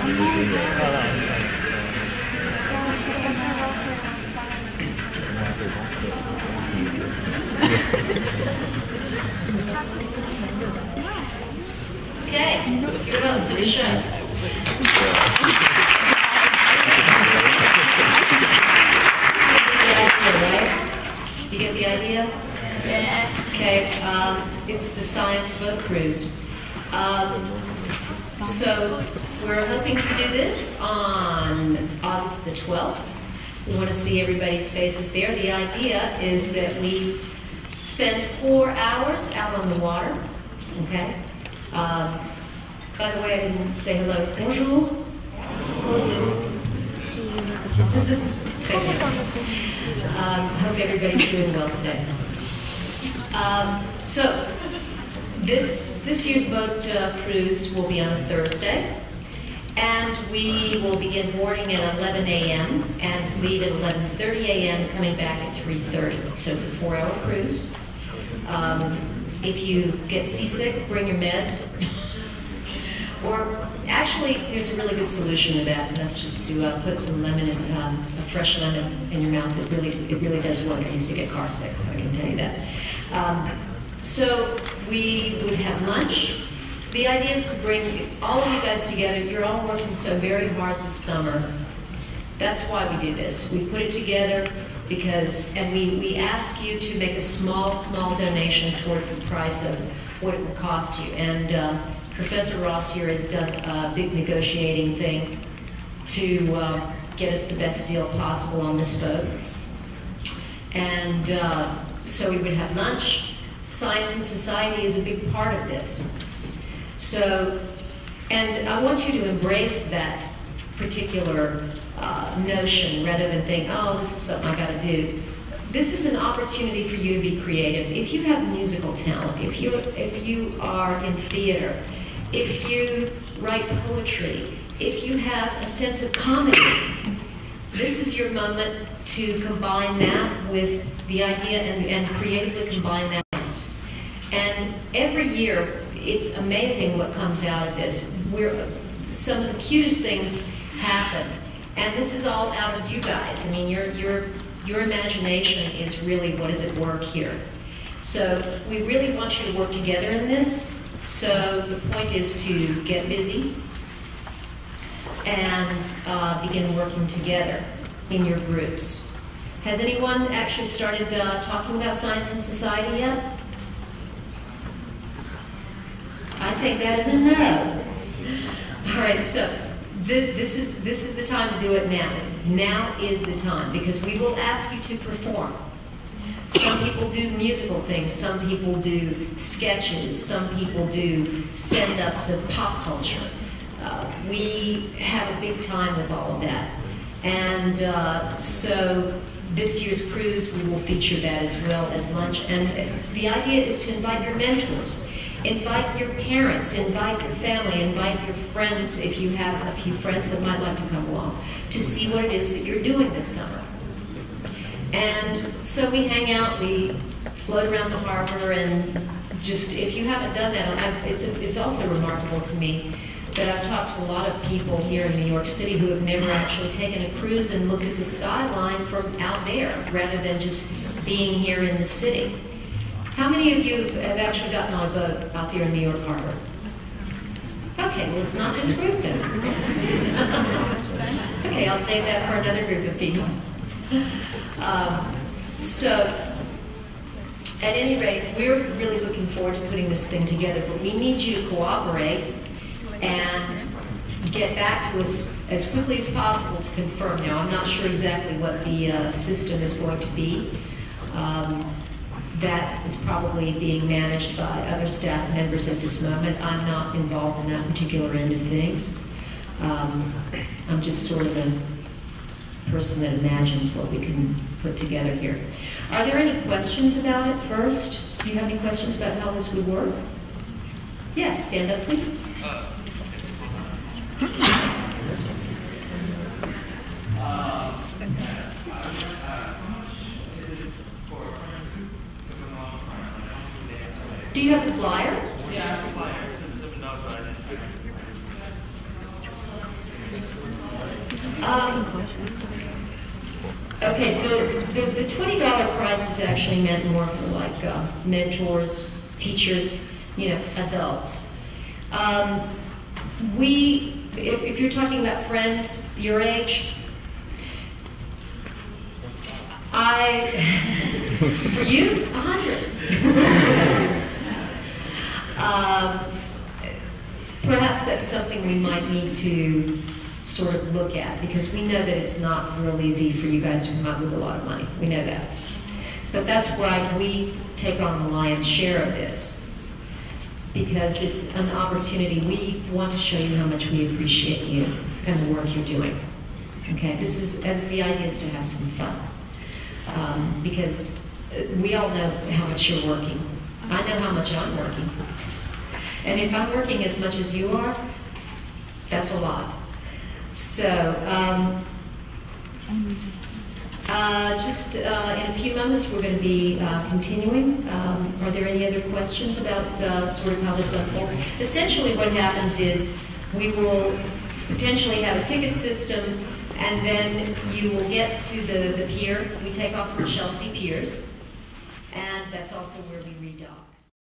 Okay, you're up for the show. You get the idea? Yeah. Okay, it's the science boat cruise. So we're hoping to do this on August the 12th. We want to see everybody's faces there. The idea is that we spend 4 hours out on the water. Okay. By the way, I didn't say hello. Bonjour. Hope everybody's doing well today. So this year's boat cruise will be on a Thursday, and we will begin boarding at 11 a.m. and leave at 11:30 a.m. coming back at 3:30. So it's a 4-hour cruise. If you get seasick, bring your meds. Or actually, there's a really good solution to that, and that's just to put some lemon, a fresh lemon in your mouth. It really does work. I used to get car sick, so I can tell you that. So we would have lunch. The idea is to bring all of you guys together. You're all working so very hard this summer. That's why we do this. We put it together because, and we ask you to make a small donation towards the price of what it will cost you. And Professor Ross here has done a big negotiating thing to get us the best deal possible on this boat. And so we would have lunch. Science and society is a big part of this. So, and I want you to embrace that particular notion rather than think, oh, this is something I got to do. This is an opportunity for you to be creative. If you have musical talent, if you are in theater, if you write poetry, if you have a sense of comedy, this is your moment to combine that with the idea and creatively combine that. And every year, it's amazing what comes out of this. Some of the cutest things happen, and this is all out of you guys. I mean, your imagination is really what is at work here. So we really want you to work together in this. So the point is to get busy and begin working together in your groups. Has anyone actually started talking about science and society yet? I take that as a no. All right, so this is the time to do it now. Now is the time, because we will ask you to perform. Some people do musical things, some people do sketches, some people do stand-ups of pop culture. We have a big time with all of that. And so this year's cruise, we will feature that as well as lunch. And the idea is to invite your mentors. Invite your parents, invite your family, invite your friends, if you have a few friends that might like to come along, to see what it is that you're doing this summer. And so we hang out, we float around the harbor, and just, if you haven't done that, it's also remarkable to me that I've talked to a lot of people here in New York City who have never actually taken a cruise and looked at the skyline from out there, rather than just being here in the city. How many of you have actually gotten on a boat out there in New York Harbor? Okay, well, it's not this group then. Okay, I'll save that for another group of people. So, at any rate, we're really looking forward to putting this thing together, but we need you to cooperate and get back to us as quickly as possible to confirm. Now, I'm not sure exactly what the system is going to be. That is probably being managed by other staff members at this moment. I'm not involved in that particular end of things. I'm just sort of a person that imagines what we can put together here. Are there any questions about it first? Do you have any questions about how this would work? Yes, stand up, please. Do you have the flyer? Yeah, I have the flyer. It says $7. Okay, the $20 price is actually meant more for like mentors, teachers, adults. If you're talking about friends your age, for you, 100. Perhaps that's something we might need to sort of look at, because we know that it's not real easy for you guys to come up with a lot of money. We know that. But that's why we take on the lion's share of this, because it's an opportunity. We want to show you how much we appreciate you and the work you're doing. Okay, and the idea is to have some fun. Because we all know how much you're working. I know how much I'm working. And if I'm working as much as you are, that's a lot. So, just in a few moments we're going to be continuing. Are there any other questions about sort of how this unfolds? Essentially what happens is we will potentially have a ticket system, and then you will get to the pier. We take off from Chelsea Piers, and that's also where we redock.